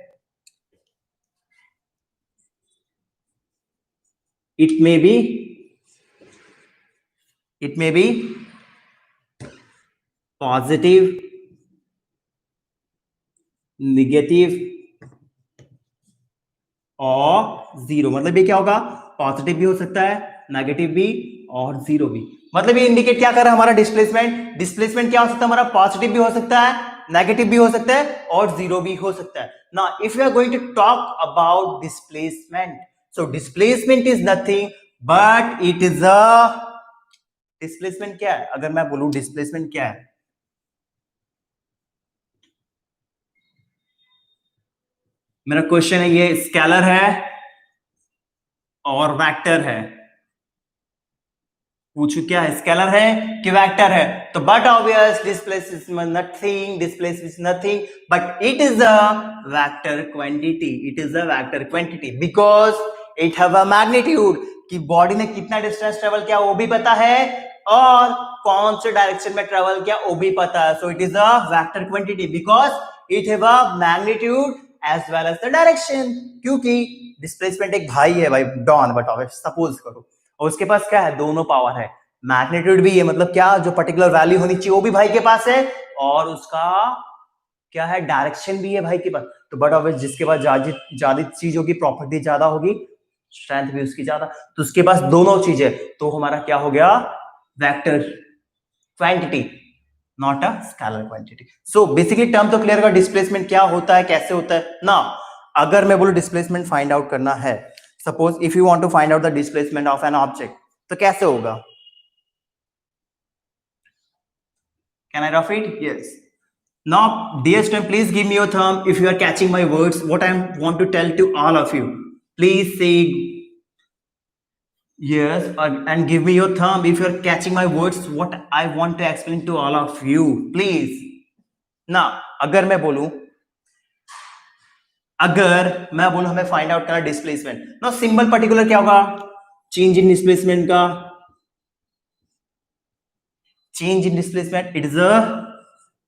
It may be positive, negative और जीरो। मतलब ये क्या होगा? पॉजिटिव भी हो सकता है, नेगेटिव भी और जीरो भी। मतलब ये इंडिकेट क्या कर रहा है हमारा? डिस्प्लेसमेंट। डिस्प्लेसमेंट क्या हो सकता है हमारा? पॉजिटिव भी हो सकता है, नेगेटिव भी हो सकता है और जीरो भी हो सकता है। Now if you are going to talk about displacement, so displacement is nothing but it is a displacement क्या है? अगर मैं बोलूं डिस्प्लेसमेंट क्या है, मेरा क्वेश्चन है ये स्केलर है और वेक्टर है। पूछू क्या है? स्केलर है कि वेक्टर है? तो but obvious displacement nothing, displacement nothing but it is a vector quantity. It is a vector quantity because it have a magnitude, कि बॉडी ने कितना डिस्टेंस ट्रेवल किया वो भी पता है और कौन से डायरेक्शन में ट्रेवल किया वो भी पता है। So it is a vector quantity because it have a magnitude as well as the direction. क्योंकि डिस्प्लेसमेंट एक भाई है भाई, डॉन, बट ऑब्वियस सपोज करो, और उसके पास क्या है? दोनों पावर है, मैग्नीट्यूड भी है, मतलब क्या, जो पर्टिकुलर वैल्यू होनी चाहिए वो भी भाई के पास है, और उसका क्या है? डायरेक्शन भी है भाई के पास। तो बट ऑब्वियस जिसके पास ज्यादा चीज होगी, प्रॉपर्टी ज्यादा होगी, स्ट्रेंथ भी उसकी ज्यादा, तो उसके पास दोनों चीजें, तो हमारा क्या हो गया? Vector quantity, not a scalar quantity. So basically term तो क्लियर का डिस्प्लेसमेंट क्या होता है, कैसे होता है ना। अगर मैं बोलूं डिस्प्लेसमेंट फाइंड आउट करना है, suppose if you want to find out the displacement of an object, तो कैसे होगा? Can I rough it? Yes. Now dear student, please give me your thumb if you are catching my words, what I want to tell to all of you. Please say yes, and give me your thumb if you are catching my words, what I want to explain to all of you, please. ना अगर मैं बोलूं हमें find out करना displacement, ना symbol particular क्या होगा? Change in displacement का, change in displacement it is a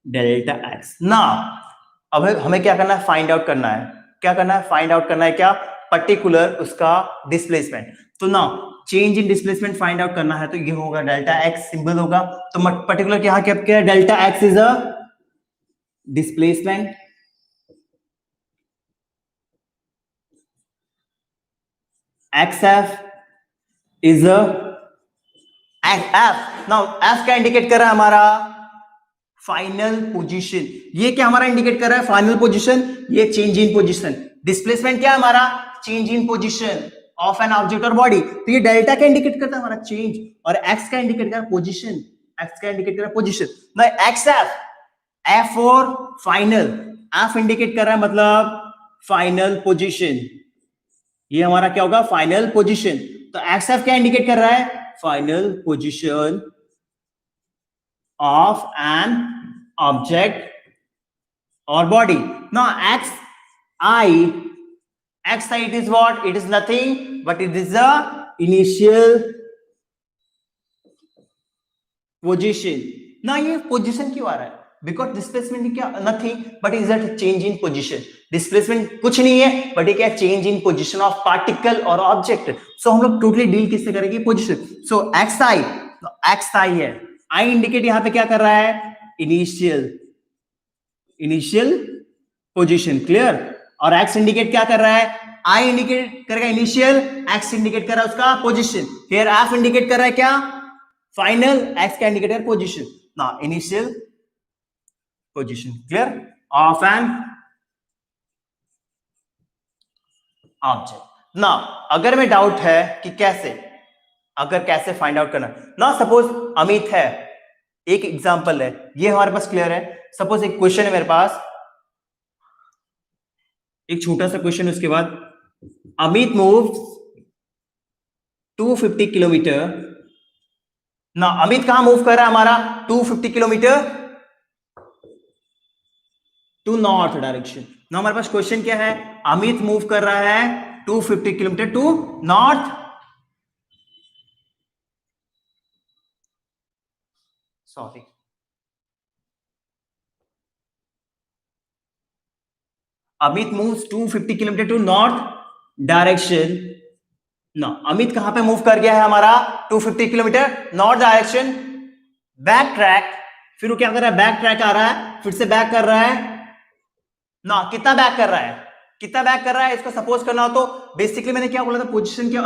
delta x ना। अब हमें क्या करना है? फाइंड आउट करना है। क्या करना है? फाइंड आउट करना है क्या? पर्टिकुलर उसका डिस्प्लेसमेंट। तो ना change in displacement find out करना है तो ये होगा डेल्टा एक्स, सिंबल होगा। तो पर्टिकुलर यहाँ क्या है? Delta x is a displacement, x F is a F. Now F क्या इंडिकेट कर रहा है? हमारा फाइनल पोजीशन। ये क्या हमारा इंडिकेट कर रहा है? Final position. ये चेंज इन पोजीशन। डिस्प्लेसमेंट क्या है हमारा? Change in position of an object or body. तो ये डेल्टा क्या इंडिकेट करता है? हमारा चेंज। और एक्स का इंडिकेट कर रहा है? पोजीशन। एक्स का इंडिकेट कर रहा है? पोजीशन। ना एक्स एफ, एफ और फाइनल, एफ इंडिकेट कर रहा है मतलब फाइनल पोजीशन। ये हमारा क्या होगा? Final position. तो एक्स एफ क्या इंडिकेट कर रहा है? Final position of an object or body. Now xi it is what? It is nothing but it is the initial position. ना ये पोजीशन क्यों आ रहा है? बिकॉज डिस्प्लेसमेंट क्या nothing but is a change in position. Displacement कुछ नहीं है but ये क्या change in position of particle और ऑब्जेक्ट। सो हम लोग टोटली डील किससे करेंगे पोजीशन। सो एक्स आई है, आई इंडिकेट यहां पे क्या कर रहा है इनिशियल पोजीशन क्लियर, और एक्स इंडिकेट क्या कर रहा है आई इंडिकेट करेगा इनिशियल, एक्स इंडिकेट कर रहा है उसका पोजीशन। हियर एफ इंडिकेट कर रहा है क्या फाइनल, एक्स का इंडिकेटर पोजीशन ना initial position clear of an object. ना अगर में डाउट है कि कैसे फाइंड आउट करना ना, सपोज अमित है, एक एग्जांपल है ये हमारे पास क्लियर है। सपोज एक क्वेश्चन है मेरे पास, एक छोटा सा क्वेश्चन, उसके बाद अमित मूव्स 250 किलोमीटर। ना अमित कहां मूव कर रहा है हमारा 250 किलोमीटर टू नॉर्थ डायरेक्शन। ना हमारे पास क्वेश्चन क्या है अमित मूव कर रहा है 250 kilometre to north, sorry Amit moves 250 kilometre to north direction. ना अमित कहां पे मूव कर गया है हमारा 250 kilometre north direction, back track, फिर वो क्या कर रहा है बैक ट्रैक आ रहा है, फिर से बैक कर रहा है ना, कितना बैक कर रहा है इसको सपोज करना हो तो बेसिकली मैंने क्या बोला था पोजीशन क्या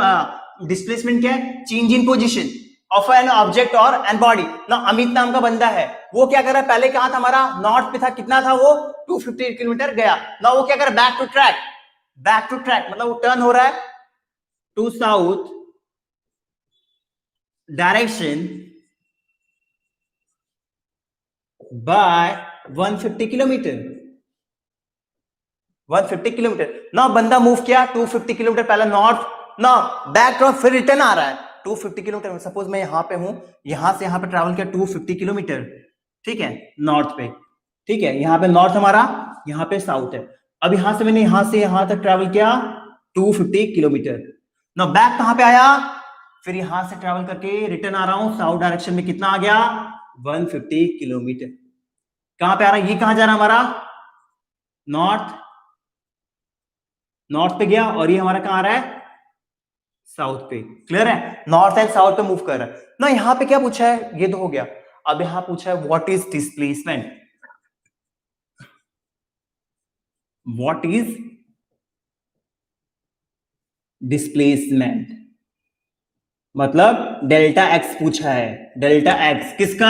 डिस्प्लेसमेंट क्या है change in position of an object or an body. ना अमित नाम का बंदा है वो क्या कर रहा है पहले कहां था हमारा नॉर्थ पे था, कितना था वो 250 किलोमीटर गया ना, वो क्या कर रहा है बैक टू ट्रैक मतलब वो टर्न हो रहा है to south direction by 150 kilometre ना बंदा मूव किया 250 किलोमीटर पहले नॉर्थ ना बैक टू फिर रिटर्न आ रहा है 250 किलोमीटर। सपोज मैं यहां पे हूं, यहां से यहां पे ट्रैवल किया 250 किलोमीटर, ठीक है नॉर्थ पे, ठीक है यहां पे नॉर्थ हमारा, यहां पे साउथ है। अब यहां से मैंने यहां से यहां तक ट्रैवल किया 250 किलोमीटर ना, बैक कहां पे आया फिर यहां से ट्रैवल करके रिटर्न आ रहा हूं साउथ डायरेक्शन में, कितना आ गया 150 किलोमीटर। कहां पे आ रहा है ये कहां जा रहा है हमारा नॉर्थ पे गया, और ये हमारा कहां आ रहा है साउथ पे, क्लियर है नॉर्थ एंड साउथ पे मूव कर रहा है ना। यहां पे क्या पूछा है ये तो हो गया, अब यहां पूछा है व्हाट इज डिस्प्लेसमेंट मतलब डेल्टा एक्स पूछा है, डेल्टा एक्स किसका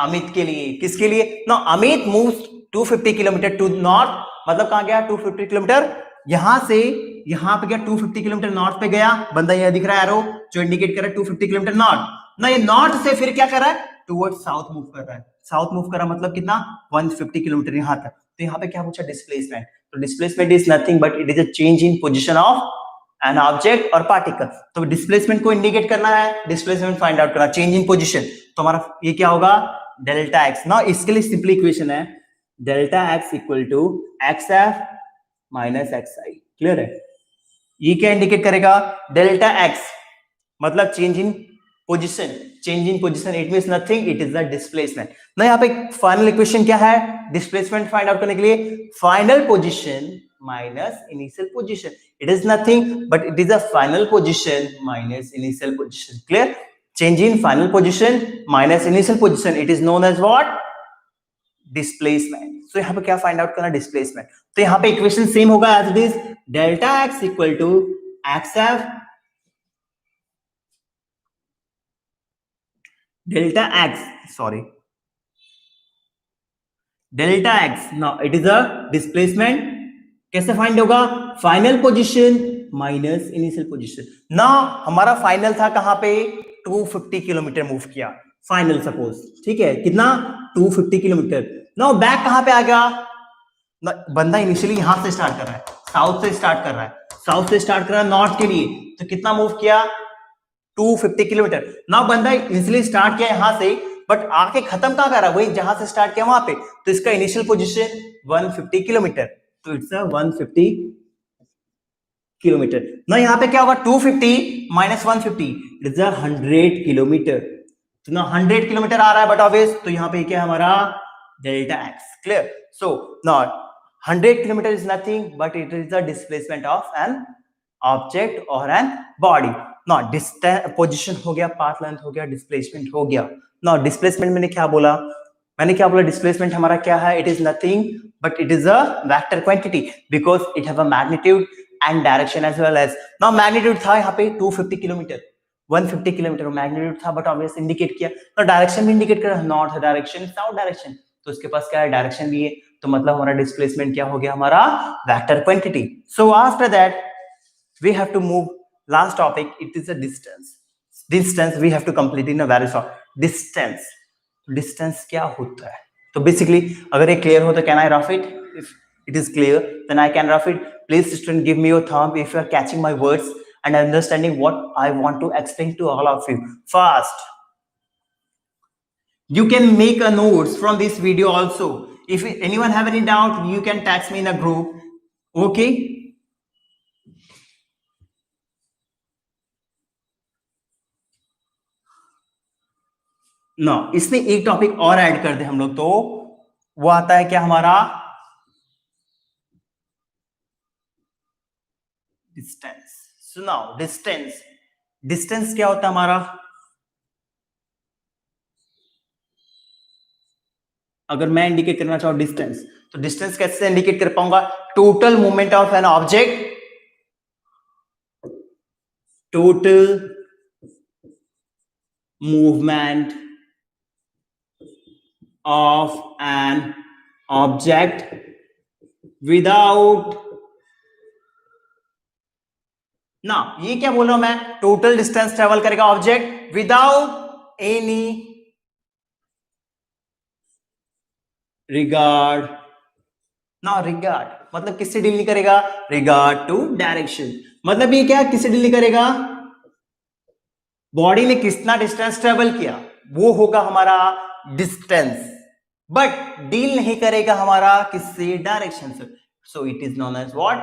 अमित के लिए, किसके लिए ना Amit moves 250 kilometre to north, मतलब कहां गया 250 किलोमीटर, यहां से यहां पे गया 250 किलोमीटर नॉर्थ पे गया, बंदा ये दिख रहा है एरो जो इंडिकेट कर रहा है 250 किलोमीटर नॉर्थ ना, ये नॉर्थ से फिर क्या कर रहा है टुवर्ड्स साउथ मूव कर रहा है, साउथ मूव कर रहा है मतलब कितना 150 किलोमीटर यहां तक। तो यहां पे क्या पूछा डिस्प्लेसमेंट, तो displacement is nothing but it is a change in position of an object और पार्टिकल। तो डिस्प्लेसमेंट को इंडिकेट करना है, डिस्प्लेसमेंट फाइंड आउट करना, चेंज इन पोजीशन, तो हमारा ये क्या होगा डेल्टा एक्स ना, इसके लिए सिंपली इक्वेशन है delta x equal to x f minus x i, clear है। ये क्या इंडिकेट करेगा डेल्टा एक्स मतलब change in position, it means nothing, it is the displacement ना। यहाँ पे फाइनल इक्वेशन क्या है डिस्प्लेसमेंट फाइंड आउट करने के लिए, final position minus initial position, it is nothing but it is a final position minus initial position, clear, change in final position minus initial position, it is known as what displacement। so यहाँ पे क्या find out करना displacement, तो यहाँ पे equation same होगा as it is delta x equal to x f delta x now it is a displacement, कैसे find होगा final position minus initial position ना, हमारा फाइनल था कहां पे 250 किलोमीटर मूव किया फाइनल सपोज, ठीक है कितना 250 किलोमीटर ना, बैक कहां पे आ गया ना, बंदा इनिशियली यहां से स्टार्ट कर रहा है साउथ से स्टार्ट कर रहा है नॉर्थ के लिए, तो कितना मूव किया 250 किलोमीटर ना, बंदा इनिशियली स्टार्ट किया यहां से बट आके खत्म कहां कर रहा है वही जहां से स्टार्ट किया वहां पे, तो इसका इनिशियल पोजीशन 150 किलोमीटर, तो इट्स 150 किलोमीटर ना, यहां पे क्या होगा 250 माइनस 150 इट्स 100 किलोमीटर, तो ना 100 किलोमीटर आ रहा है बट ऑब्वियस, तो यहां पे क्या है हमारा delta x. Clear? So now 100 kilometer is nothing but it is the displacement of an object or an body. Now distance, position हो गया, path length हो गया, displacement हो गया. Now displacement मैंने क्या बोला? मैंने क्या बोला? displacement हमारा क्या है? It is nothing but it is a vector quantity because it have a magnitude and direction as well as. Now magnitude था यहाँ पे 250 किलोमीटर, 150 किलोमीटर मैग्नीट्यूड था, बट ऑब्वियस इंडिकेट किया तो डायरेक्शन भी इंडिकेट कर, नॉर्थ डायरेक्शन, साउथ डायरेक्शन, तो उसके पास क्या है? डायरेक्शन भी है, तो मतलब हमारा डिस्प्लेसमेंट क्या हो गया? हमारा vector quantity. So after that we have to move last topic. It is a distance we have to complete in a very short. Distance क्या होता है? तो basically अगर ये clear हो तो can I rough it? If it is clear then I can rough it. Please student give me your thumb if you are catching my words and understanding what I want to explain to all of you. Fast, you can make a notes from this video also. If anyone have any doubt you can text me in a group. Okay, ना इसमें एक topic और add कर दे हम लोग, तो वो आता है क्या? हमारा डिस्टेंस. सो नाउ डिस्टेंस क्या होता है हमारा? अगर मैं इंडिकेट करना चाहूं डिस्टेंस, तो डिस्टेंस कैसे इंडिकेट कर पाऊंगा? Total movement of an object, total movement of an object without. ना ये क्या बोल रहा हूं मैं? टोटल डिस्टेंस ट्रेवल करेगा ऑब्जेक्ट विदाउट एनी रिगार्ड. ना रिगार्ड मतलब किससे डील नहीं करेगा? Regard to direction. मतलब ये क्या किससे डील नहीं करेगा? बॉडी ने कितना डिस्टेंस ट्रेवल किया वो होगा हमारा डिस्टेंस, बट डील नहीं करेगा हमारा किससे? डायरेक्शन से. So it is known as what?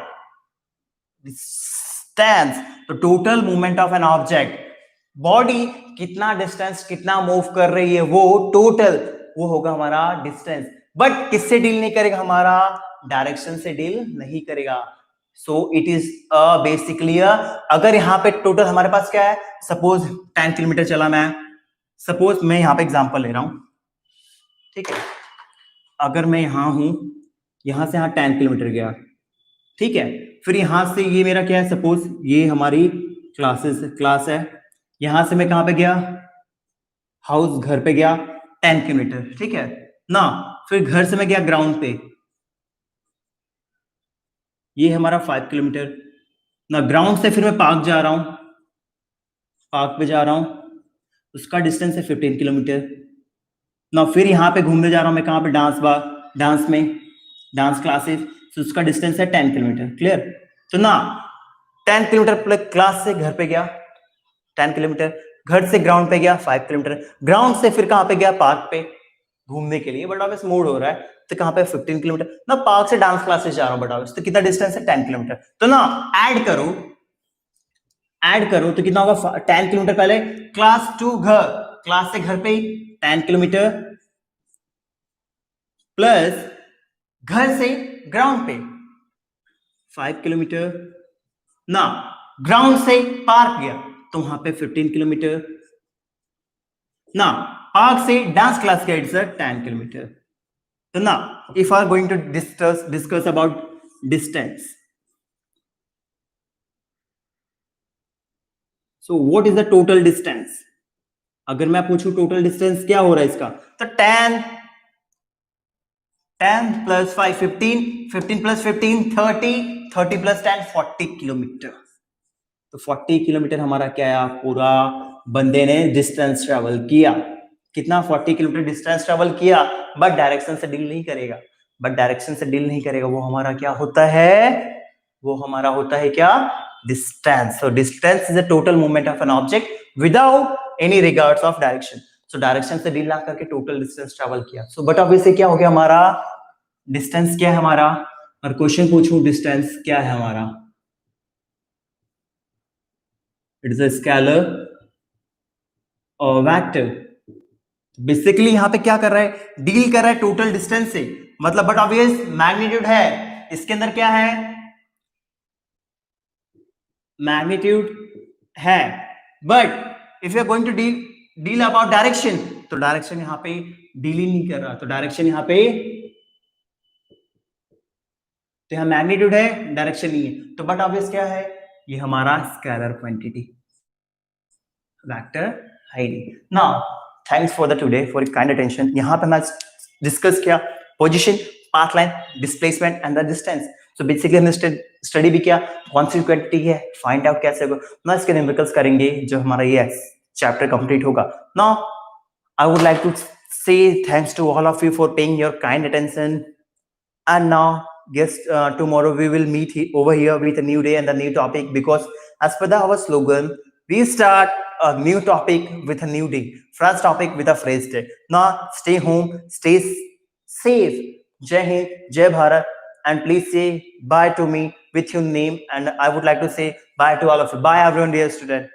Distance. तो total movement of an object, body कितना डिस्टेंस कितना मूव कर रही है वो टोटल, वो होगा हमारा डिस्टेंस, बट किससे डील नहीं करेगा? हमारा डायरेक्शन से डील नहीं करेगा. सो इट इज बेसिकली अगर यहाँ पे टोटल हमारे पास क्या है? सपोज 10 किलोमीटर चला मैं, सपोज मैं यहाँ पे एग्जांपल ले रहा हूं, ठीक है? अगर मैं यहां हूं, यहां से यहां 10 किलोमीटर गया, ठीक है? फिर यहां से ये मेरा क्या है? सपोज ये हमारी क्लास है, यहां से मैं कहां पे गया? हाउस, घर पे गया 10 किलोमीटर, ठीक है ना? फिर घर से मैं गया ग्राउंड पे, ये हमारा 5 किलोमीटर ना. ग्राउंड से फिर मैं पार्क जा रहा हूं, पार्क पे जा रहा हूं, उसका डिस्टेंस है 15 किलोमीटर ना. फिर यहाँ पे घूमने जा रहा हूं मैं, कहां पे? डांस में, डांस क्लासेस, तो उसका डिस्टेंस है 10 किलोमीटर. क्लियर? तो ना 10 किलोमीटर प्लस क्लास से घर पे गया 10 किलोमीटर, घर से ग्राउंड पे गया 5 किलोमीटर, ग्राउंड से फिर कहां पे गया? पार्क पे घूमने के लिए, बट ऑब्वियस मूड हो रहा है, तो कहां पे? 15 किलोमीटर ना. पार्क से डांस क्लासेस जा रहा हूं, बट ऑब्वियस तो कितना डिस्टेंस है? 10 किलोमीटर. तो ना ऐड करो तो कितना होगा? 10 किलोमीटर पहले क्लास टू घर, क्लास से घर पे 10 किलोमीटर प्लस घर से ग्राउंड पे 5 किलोमीटर ना. ग्राउंड से पार्क गया तो वहां पे 15 किलोमीटर ना. पार्क से डांस क्लास गया, इट्स 10 किलोमीटर. तो ना if are going to discuss about distance, so what is the total distance? अगर मैं पूछूं टोटल डिस्टेंस क्या हो रहा है इसका, तो 10 प्लस 5 15, 15 प्लस 15 30, 30 प्लस 10 40 किलोमीटर. तो 40 किलोमीटर हमारा क्या है? पूरा बंदे ने डिस्टेंस ट्रेवल किया. कितना? 40 किलोमीटर डिस्टेंस ट्रेवल किया, बट डायरेक्शन से डील नहीं करेगा. वो हमारा क्या होता है? वो हमारा होता है क्या? Distance. So distance is the total movement of an object without any regards of direction. So direction से डील ना करके टोटल डिस्टेंस ट्रेवल किया. सो बट ऑब्वियसली क्या हो गया हमारा? डिस्टेंस क्या है हमारा? और क्वेश्चन पूछूं डिस्टेंस क्या है हमारा? It is a scalar or vector. Basically यहां पे क्या कर रहा है, डील कर रहा है टोटल डिस्टेंस से, मतलब बट ऑब्वियस मैग्नीट्यूड है, इसके अंदर क्या है, मैग्नीट्यूड है, but if you are going to deal about direction, तो डायरेक्शन यहां पे डील ही नहीं कर रहा, तो डायरेक्शन यहां पे, तो यहां मैग्नीट्यूड है, डायरेक्शन नहीं है, तो बट ऑब्वियस क्या है, ये हमारा स्केलर क्वांटिटी, वेक्टर है नहीं। Now thanks for the today for kind attention. यहां पे मैं डिस्कस किया position, path line, displacement and the distance. So basically हमने स्टडी भी किया कौन सी क्वांटिटी है, फाइंड आउट कैसे होगा, ना इसके न्यूमेरिकल्स करेंगे जो हमारा ये चैप्टर कंप्लीट होगा। Now I would like to say thanks to all of you for paying your kind attention. And now, guess tomorrow we will meet over here with a new day and a new topic, because as per our slogan, we start a new topic with a new day. First topic with a fresh day. Now, stay home, stay safe. Jai Hind, Jai Bharat, and please say bye to me with your name. And I would like to say bye to all of you. Bye, everyone, dear student.